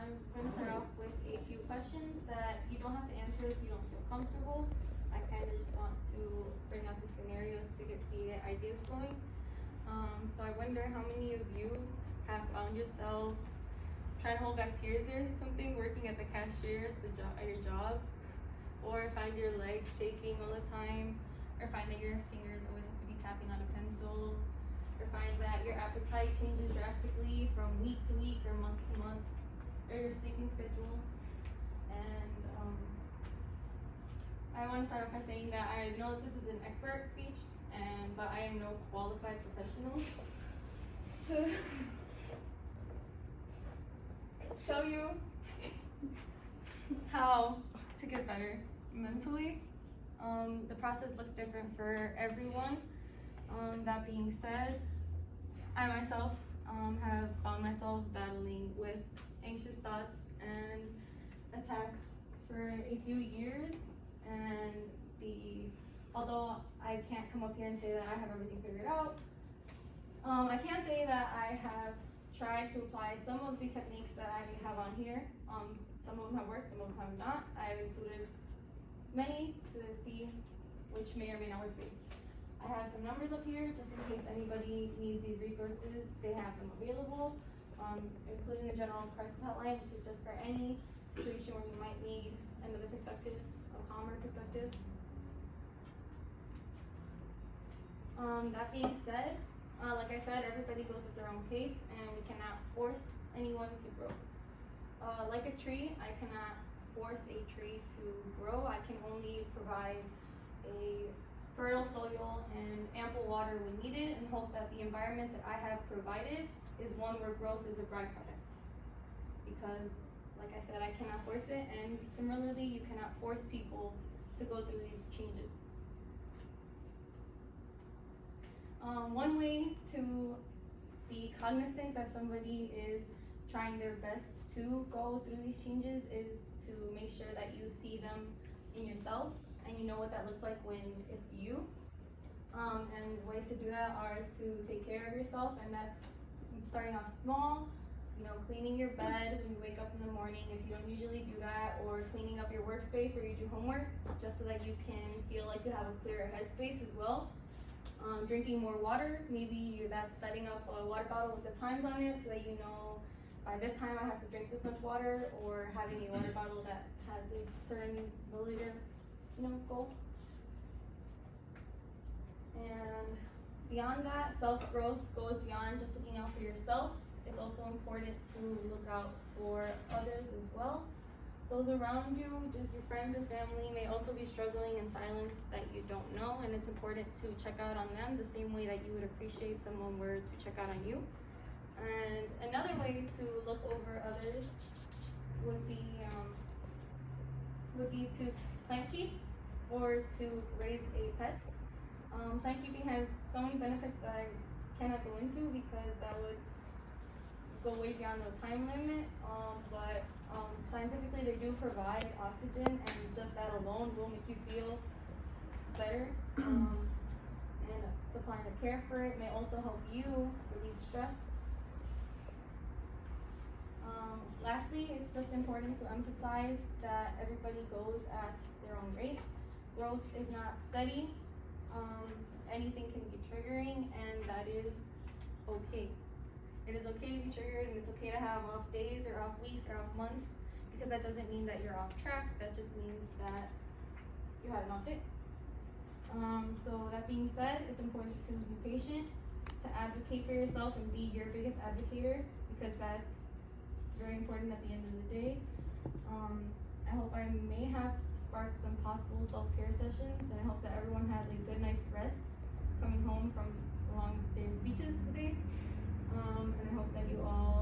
I'm going to start off with a few questions that you don't have to answer if you don't feel comfortable. I kind of just want to bring out the scenarios to get the ideas going. So I wonder how many of you have found yourself trying to hold back tears or something, working at the cashier at your job, or find your legs shaking all the time, or find that your fingers always have to be tapping on a pencil, or find that your appetite changes drastically from week to week or month to month, or your sleeping schedule. And I want to start off by saying that I know this is an expert speech, but I am no qualified professional to tell you how to get better mentally. The process looks different for everyone. That being said, I myself have found myself battling with anxious thoughts and attacks for a few years, and although I can't come up here and say that I have everything figured out, I can say that I have tried to apply some of the techniques that I have on here. Some of them have worked, some of them have not. I've included many to see which may or may not work for you. I have some numbers up here just in case anybody needs these resources. They have them available, including the general crisis hotline, which is just for any situation where you might need another perspective, a calmer perspective. That being said, like I said, everybody goes at their own pace, and we cannot force anyone to grow. Like a tree, I cannot force a tree to grow. I can only provide a fertile soil and ample water when needed, and hope that the environment that I have provided is one where growth is a byproduct. Because, like I said, I cannot force it, and similarly, you cannot force people to go through these changes. One way to be cognizant that somebody is trying their best to go through these changes is to make sure that you see them in yourself and you know what that looks like when it's you. And ways to do that are to take care of yourself, and that's starting off small, cleaning your bed when you wake up in the morning if you don't usually do that, or cleaning up your workspace where you do homework, just so that you can feel like you have a clearer headspace as well. Drinking more water, maybe that's setting up a water bottle with the times on it so that you know by this time I have to drink this much water, or having a water bottle that has a certain milliliter, goal. And beyond that, self-growth goes beyond just looking out for yourself. It's also important to look out for others as well. Those around you, just your friends and family, may also be struggling in silence that you don't know, and it's important to check out on them the same way that you would appreciate someone were to check out on you. And another way to look over others would be to plant keep or to raise a pet. Plant keeping has so many benefits that I cannot go into because that would go way beyond the time limit, but scientifically they do provide oxygen, and just that alone will make you feel better. And supplying the care for it may also help you relieve stress. Lastly, it's just important to emphasize that everybody goes at their own rate. Growth is not steady. Anything can be triggering, and that is okay. It is okay to be triggered, and it's okay to have off days or off weeks or off months, because that doesn't mean that you're off track. That just means that you had an off day. So that being said, it's important to be patient, to advocate for yourself and be your biggest advocator, because that's very important at the end of the day. I hope I may have sparked some possible self-care sessions, and I hope that everyone has a good night's rest coming home from a long day of speeches today. And I hope that you all